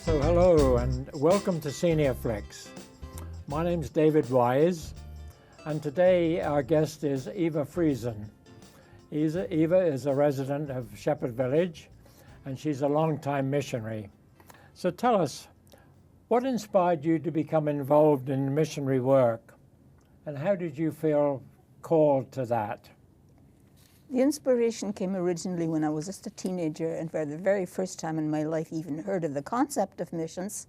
So hello and welcome to Senior Flex. My name's David Wise, and today our guest is Eva Friesen. Eva is a resident of Shepherd Village, and she's a long-time missionary. So tell us, what inspired you to become involved in missionary work, and how did you feel called to that? The inspiration came originally when I was just a teenager and for the very first time in my life even heard of the concept of missions.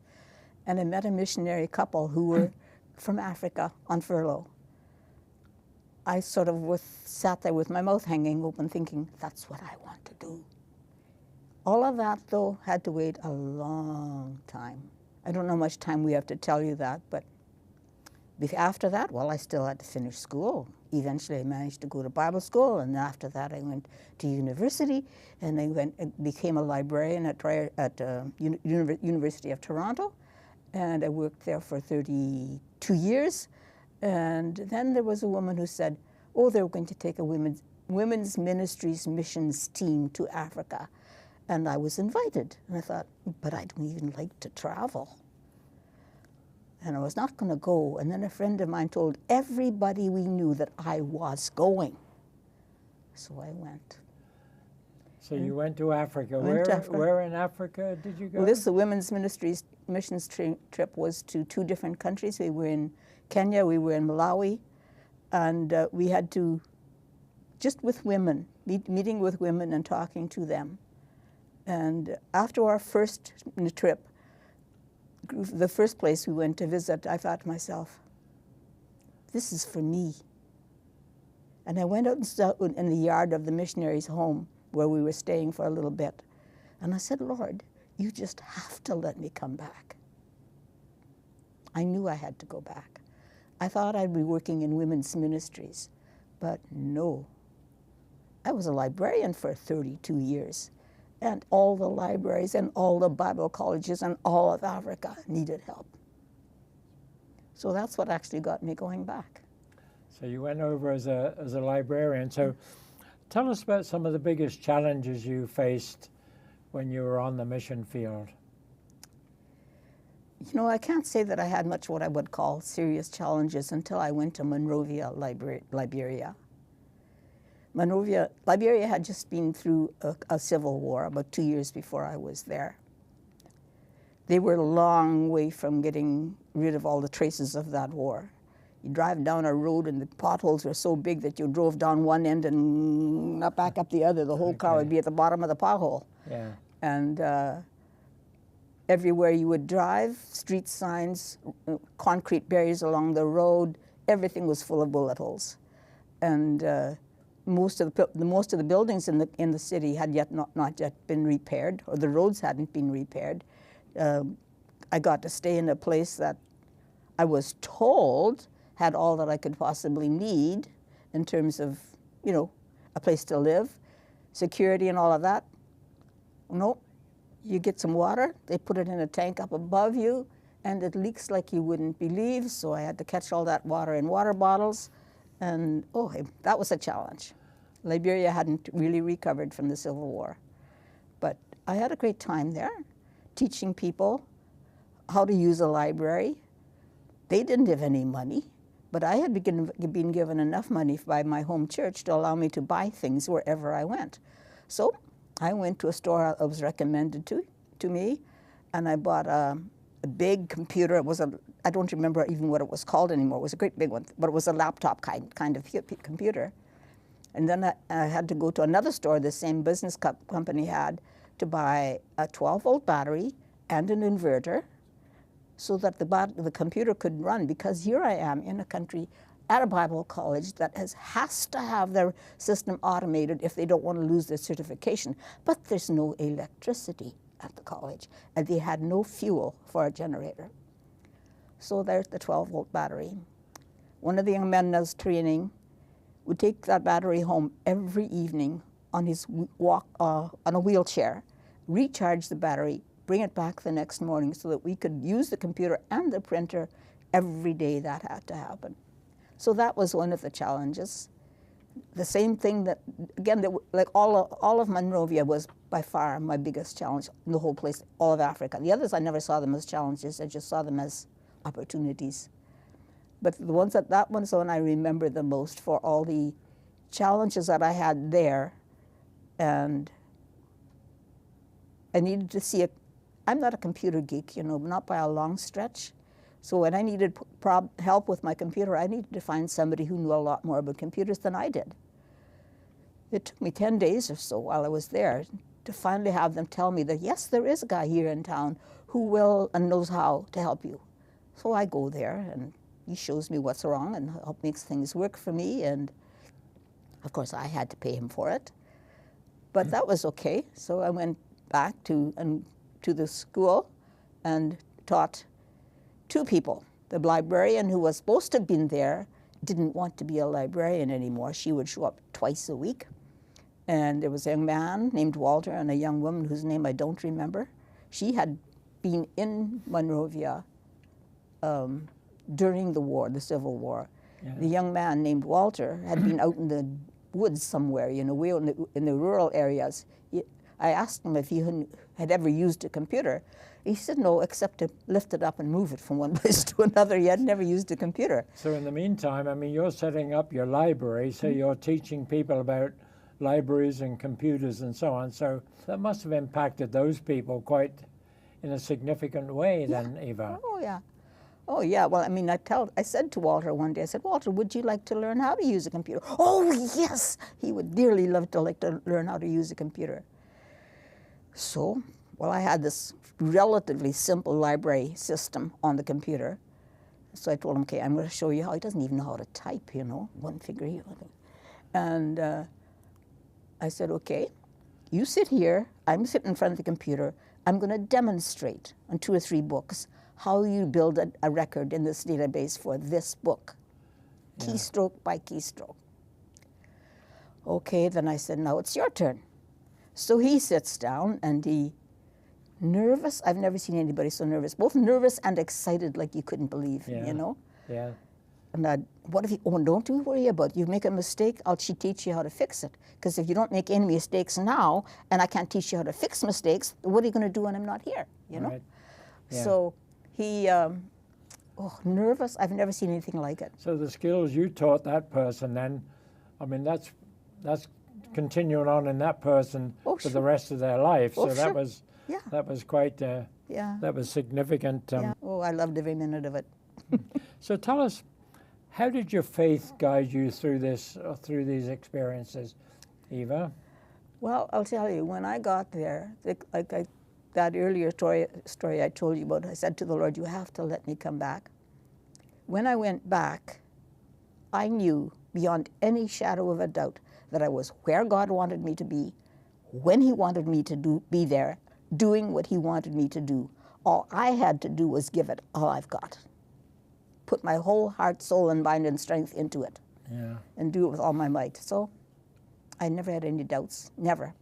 And I met a missionary couple who were from Africa on furlough. I sort of sat there with my mouth hanging open thinking, that's what I want to do. All of that, though, had to wait a long time. I don't know how much time we have to tell you that, but after that, well, I still had to finish school. Eventually, I managed to go to Bible school, and after that, I went to university, and I became a librarian at University of Toronto, and I worked there for 32 years. And then there was a woman who said, oh, they were going to take a women's ministries missions team to Africa, and I was invited. And I thought, but I don't even like to travel. And I was not going to go. And then a friend of mine told everybody we knew that I was going. So I went. So you went to Africa. Where in Africa did you go? Well, the Women's Ministries missions trip was to 2 different countries. We were in Kenya, we were in Malawi, and we had to, just with women, meeting with women and talking to them. And after our first trip, the first place we went to visit, I thought to myself, this is for me. And I went out and stood in the yard of the missionary's home where we were staying for a little bit. And I said, Lord, you just have to let me come back. I knew I had to go back. I thought I'd be working in women's ministries, but no. I was a librarian for 32 years. And all the libraries and all the Bible colleges and all of Africa needed help. So that's what actually got me going back. So you went over as a librarian. So tell us about some of the biggest challenges you faced when you were on the mission field. You know, I can't say that I had much what I would call serious challenges until I went to Monrovia, Liberia. Liberia had just been through a civil war about 2 years before I was there. They were a long way from getting rid of all the traces of that war. You drive down a road and the potholes were so big that you drove down one end and not back up the other. The whole car would be at the bottom of the pothole. Yeah. And everywhere you would drive, street signs, concrete barriers along the road, everything was full of bullet holes. And most of the buildings in the city had not yet been repaired, or the roads hadn't been repaired. I got to stay in a place that I was told had all that I could possibly need in terms of, you know, a place to live, security and all of that. No, you get some water, they put it in a tank up above you, and it leaks like you wouldn't believe, so I had to catch all that water in water bottles, and oh, that was a challenge. Liberia hadn't really recovered from the Civil War. But I had a great time there, teaching people how to use a library. They didn't have any money, but I had been given enough money by my home church to allow me to buy things wherever I went. So I went to a store that was recommended to me, and I bought a big computer. It was I don't remember even what it was called anymore. It was a great big one, but it was a laptop kind of computer. And then I had to go to another store the same business company had to buy a 12-volt battery and an inverter so that the computer could run, because here I am in a country at a Bible college that has to have their system automated if they don't want to lose their certification. But there's no electricity at the college, and they had no fuel for a generator. So there's the 12-volt battery. One of the young men I was training would take that battery home every evening on his walk on a wheelchair, recharge the battery, bring it back the next morning so that we could use the computer and the printer every day. That had to happen. So that was one of the challenges. the same thing that, again, like all of Monrovia was by far my biggest challenge in the whole place, all of Africa. The others, I never saw them as challenges. I just saw them as opportunities. But the ones that one's the one I remember the most for all the challenges that I had there. And I needed to see I'm not a computer geek, you know, not by a long stretch. So when I needed help with my computer, I needed to find somebody who knew a lot more about computers than I did. It took me 10 days or so while I was there to finally have them tell me that, yes, there is a guy here in town who will and knows how to help you. So I go there, and he shows me what's wrong and makes things work for me. And of course, I had to pay him for it. But that was okay. So I went back to the school and taught 2 people. The librarian who was supposed to have been there didn't want to be a librarian anymore. She would show up twice a week. And there was a young man named Walter and a young woman whose name I don't remember. She had been in Monrovia during the war, the Civil War. Yeah. The young man named Walter had been out in the woods somewhere, you know, way in the rural areas. I asked him if he had ever used a computer. He said no, except to lift it up and move it from one place to another. He had never used a computer. So in the meantime, I mean, you're setting up your library, so you're teaching people about libraries and computers and so on. So that must have impacted those people quite in a significant way then, Eva. Oh, yeah. Oh, yeah. Well, I mean, I said to Walter one day, I said, Walter, would you like to learn how to use a computer? Oh, yes! He would dearly love to learn how to use a computer. So, well, I had this relatively simple library system on the computer. So I told him, okay, I'm going to show you how. He doesn't even know how to type, you know, one finger here. And I said, okay, you sit here. I'm sitting in front of the computer. I'm going to demonstrate on 2 or 3 books how you build a record in this database for this book, keystroke by keystroke. Okay, then I said, now it's your turn. So he sits down and nervous. I've never seen anybody so nervous, both nervous and excited like you couldn't believe, you know? Yeah. And what if don't you worry about it. You make a mistake, I'll teach you how to fix it. Because if you don't make any mistakes now, and I can't teach you how to fix mistakes, what are you going to do when I'm not here, you know? Right. Yeah. So he, nervous, I've never seen anything like it. So the skills you taught that person then, I mean, that's continuing on in that person for the rest of their life. So that was quite, that was significant. Oh, I loved every minute of it. So tell us, how did your faith guide you through through these experiences, Eva? Well, I'll tell you, when I got there, that earlier story I told you about, I said to the Lord, you have to let me come back. When I went back, I knew beyond any shadow of a doubt that I was where God wanted me to be, when He wanted me to be there, doing what He wanted me to do. All I had to do was give it all I've got. Put my whole heart, soul, and mind and strength into it. And do it with all my might. So I never had any doubts, never.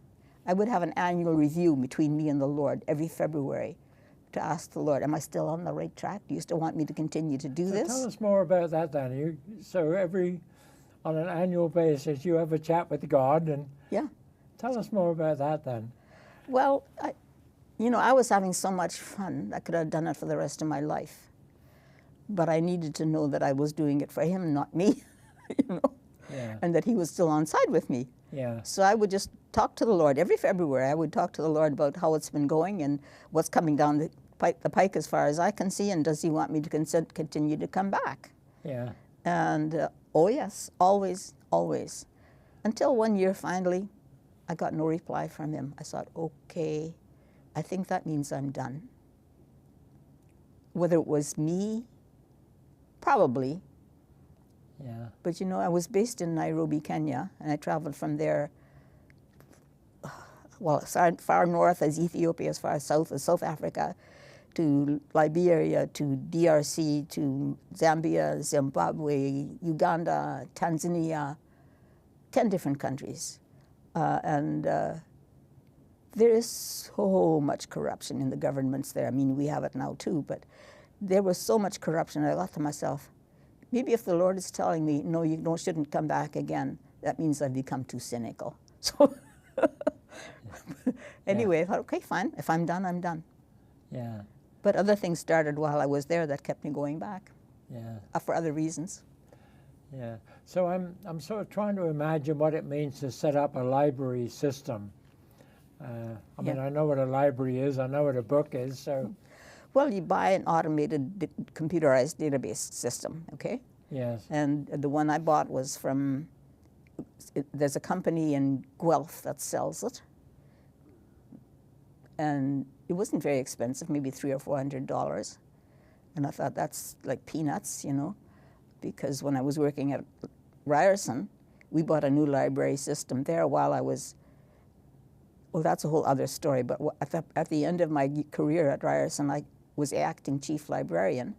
I would have an annual review between me and the Lord every February to ask the Lord, am I still on the right track? Do you still want me to continue to do this? Tell us more about that then. On an annual basis, you have a chat with God, and tell us more about that then. Well, I was having so much fun, I could have done it for the rest of my life. But I needed to know that I was doing it for Him, not me, and that He was still on side with me. So I would just talk to the Lord. Every February, I would talk to the Lord about how it's been going and what's coming down the pike as far as I can see, and does He want me to continue to come back? And oh yes, always, always. Until one year, finally, I got no reply from Him. I thought, okay, I think that means I'm done. Whether it was me, probably. But I was based in Nairobi, Kenya, and I traveled from there, well, as far north as Ethiopia, as far as south as South Africa, to Liberia, to DRC, to Zambia, Zimbabwe, Uganda, Tanzania, 10 different countries. And there is so much corruption in the governments there. I mean, we have it now too, but there was so much corruption. I thought to myself, maybe if the Lord is telling me, no, you shouldn't come back again, that means I've become too cynical. So anyway, I thought, okay, fine. If I'm done, I'm done. Yeah. But other things started while I was there that kept me going back Yeah. for other reasons. Yeah. So I'm sort of trying to imagine what it means to set up a library system. I mean, I know what a library is. I know what a book is. So. Well, you buy an automated computerized database system, okay? Yes. And the one I bought was from, there's a company in Guelph that sells it. And it wasn't very expensive, maybe $300 or $400. And I thought, that's like peanuts, you know? Because when I was working at Ryerson, we bought a new library system there while I was, well, that's a whole other story. But at the end of my career at Ryerson, I was acting chief librarian.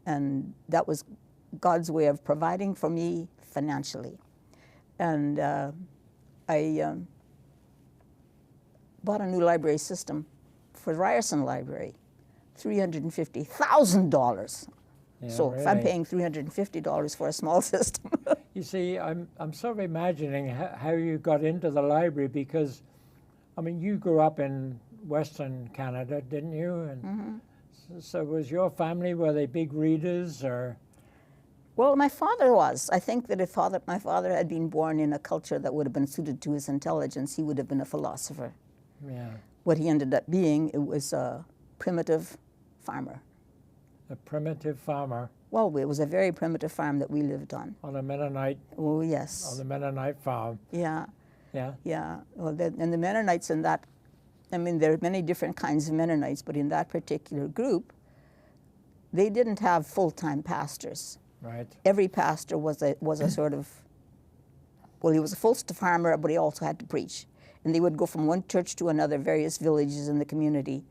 And that was God's way of providing for me financially. And I bought a new library system for Ryerson Library, $350,000. Yeah, So really. if I'm paying $350 for a small system. You see, I'm sort of imagining how you got into the library because, I mean, you grew up in Western Canada, didn't you? And so was your family, were they big readers or? Well, my father was. I think that if my father had been born in a culture that would have been suited to his intelligence, he would have been a philosopher. Yeah. What he ended up being, it was a primitive farmer. A primitive farmer Well, it was a very primitive farm that we lived on. on a Mennonite, Oh, yes. on the Mennonite farm. Yeah, Yeah. yeah. Well, and the Mennonites in that, I mean, there are many different kinds of Mennonites, but in that particular group, they didn't have full-time pastors. Right. Every pastor was a sort of, well, he was a full farmer, but he also had to preach. And they would go from one church to another, various villages in the community,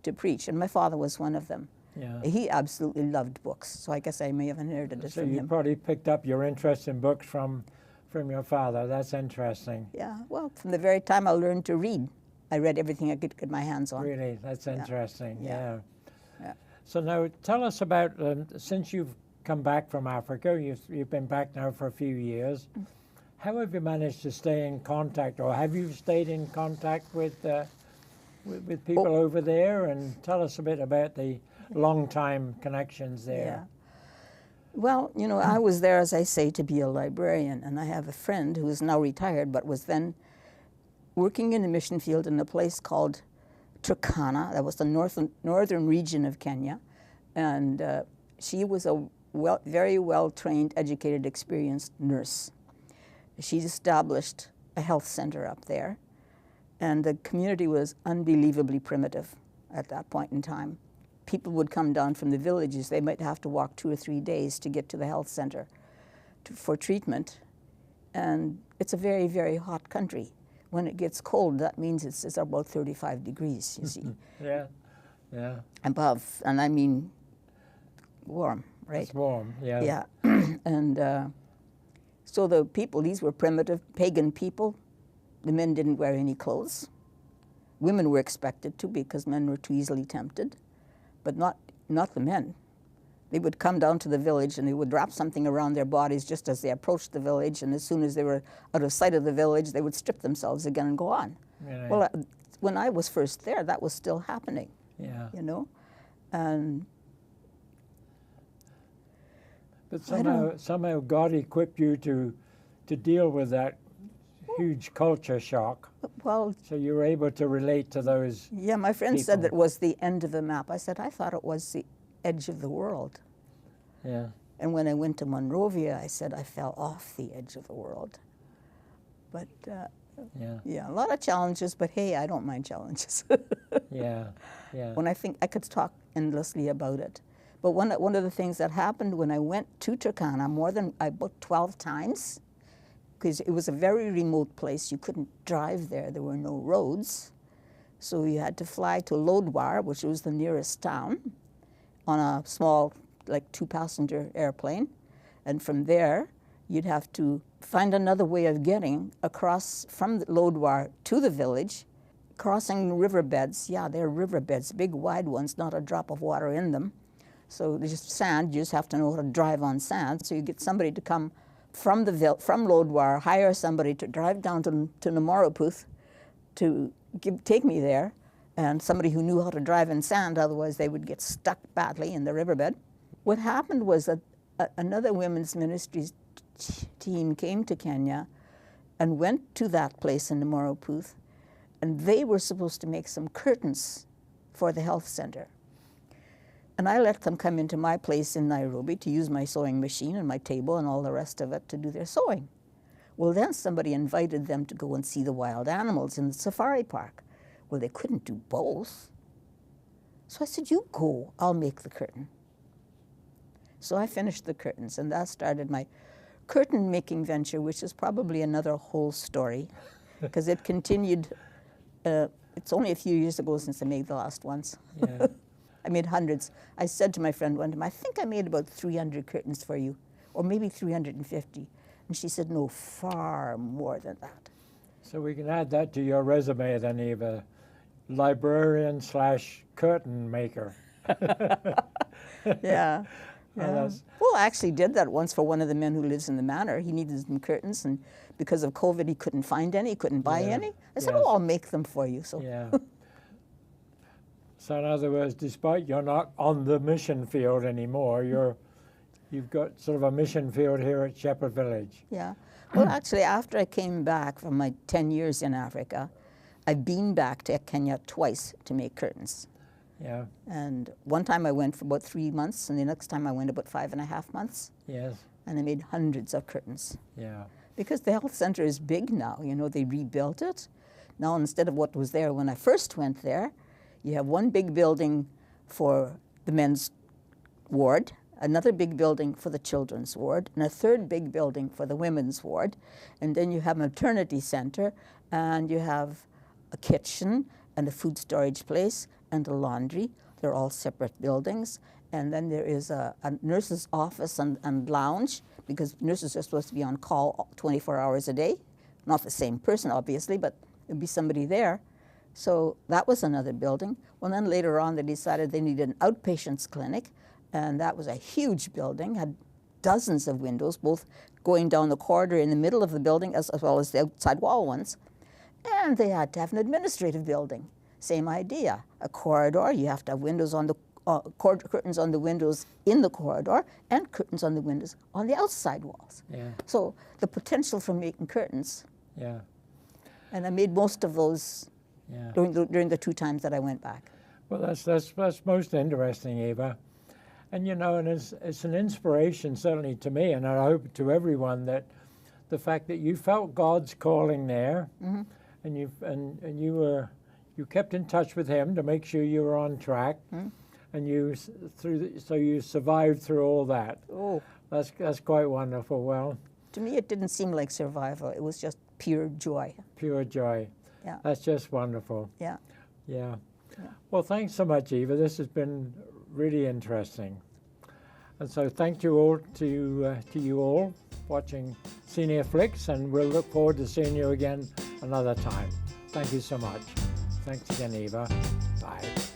to preach. And my father was one of them. Yeah. He absolutely loved books, so I guess I may have inherited it So from you him. probably picked up your interest in books from your father. That's interesting. Yeah, well, from the very time I learned to read, I read everything I could get my hands on. Really, that's interesting. Yeah. Yeah. Yeah. So now tell us about, since you've come back from Africa, you've been back now for a few years, how have you managed to stay in contact, or have you stayed in contact with people over there? And tell us a bit about the long-time connections there. Yeah. Well, you know, I was there, as I say, to be a librarian, and I have a friend who is now retired, but was then working in the mission field in a place called Turkana. That was the northern region of Kenya, and she was a very well-trained, educated, experienced nurse. She established a health center up there, and the community was unbelievably primitive at that point in time. People would come down from the villages. They might have to walk 2 or 3 days to get to the health center for treatment. And it's a very, very hot country. When it gets cold, that means it's about 35 degrees, you see. Yeah, yeah. Above, and I mean warm, right? It's warm, yeah. Yeah. And so the people, these were primitive, pagan people. The men didn't wear any clothes. Women were expected to because men were too easily tempted. But not the men. They would come down to the village and they would wrap something around their bodies just as they approached the village, and as soon as they were out of sight of the village, they would strip themselves again and go on. Really? Well, when I was first there, that was still happening, Yeah. you know? And But somehow God equipped you to deal with that huge culture shock. well, So you were able to relate to those. yeah, my friend said people. that it was the end of the map. I said, I thought it was the edge of the world. Yeah. And when I went to Monrovia, I said I fell off the edge of the world. But Yeah. yeah, a lot of challenges, but hey, I don't mind challenges. Yeah. Yeah. When I think I could talk endlessly about it. But one of the things that happened when I went to Turkana, about 12 times, because it was a very remote place. You couldn't drive there. There were no roads. So you had to fly to Lodwar, which was the nearest town, on a small, like 2-passenger airplane. And from there, you'd have to find another way of getting across from Lodwar to the village, crossing riverbeds. Yeah, they're riverbeds, big wide ones, not a drop of water in them. So there's just sand. You just have to know how to drive on sand. So you get somebody to come from Lodwar, hire somebody to drive down to Monrovia to take me there, and somebody who knew how to drive in sand, otherwise they would get stuck badly in the riverbed. What happened was that another women's ministries team came to Kenya and went to that place in the Monrovia, and they were supposed to make some curtains for the health center. And I let them come into my place in Nairobi to use my sewing machine and my table and all the rest of it to do their sewing. Well, then somebody invited them to go and see the wild animals in the safari park. Well, they couldn't do both. So I said, you go, I'll make the curtain. So I finished the curtains, and that started my curtain making venture, which is probably another whole story, because it continued. It's only a few years ago since I made the last ones. Yeah. I made hundreds. I said to my friend one time, I think I made about 300 curtains for you, or maybe 350. And she said, no, far more than that. So we can add that to your resume then, Eva. Librarian / curtain maker. Yeah. Yeah. Well, I actually did that once for one of the men who lives in the manor. He needed some curtains, and because of COVID, he couldn't find any, he couldn't buy any. I said, Yes. oh, I'll make them for you. So. Yeah. So in other words, despite you're not on the mission field anymore, you've got sort of a mission field here at Shepherd Village. Yeah. Well, actually, after I came back from my 10 years in Africa, I've been back to Kenya twice to make curtains. Yeah. And one time I went for about 3 months, and the next time I went about 5.5 months. Yes. And I made hundreds of curtains. Yeah. Because the health center is big now, you know, they rebuilt it. Now, instead of what was there when I first went there, you have one big building for the men's ward, another big building for the children's ward, and a third big building for the women's ward. And then you have a maternity center, and you have a kitchen and a food storage place and a laundry. They're all separate buildings. And then there is a nurse's office and lounge, because nurses are supposed to be on call 24 hours a day. Not the same person, obviously, but there'd be somebody there. So that was another building. Well, then later on, they decided they needed an outpatients clinic, and that was a huge building, had dozens of windows, both going down the corridor in the middle of the building as well as the outside wall ones. And they had to have an administrative building. Same idea. A corridor, you have to have windows on the curtains on the windows in the corridor and curtains on the windows on the outside walls. Yeah. So the potential for making curtains. Yeah. And I made most of those Yeah. during the 2 times that I went back. Well, that's most interesting, Eva. And you know, and it's an inspiration certainly to me, and I hope to everyone, that the fact that you felt God's calling there, Mm-hmm. and you kept in touch with Him to make sure you were on track, Mm-hmm. and so you survived through all that. Oh, That's quite wonderful. Well, to me, it didn't seem like survival. It was just pure joy. pure joy. Yeah. That's just wonderful. Yeah. Yeah. Yeah. Well, thanks so much, Eva. This has been really interesting. And so thank you all to you all watching Senior Flicks, and we'll look forward to seeing you again another time. Thank you so much. Thanks again, Eva. Bye.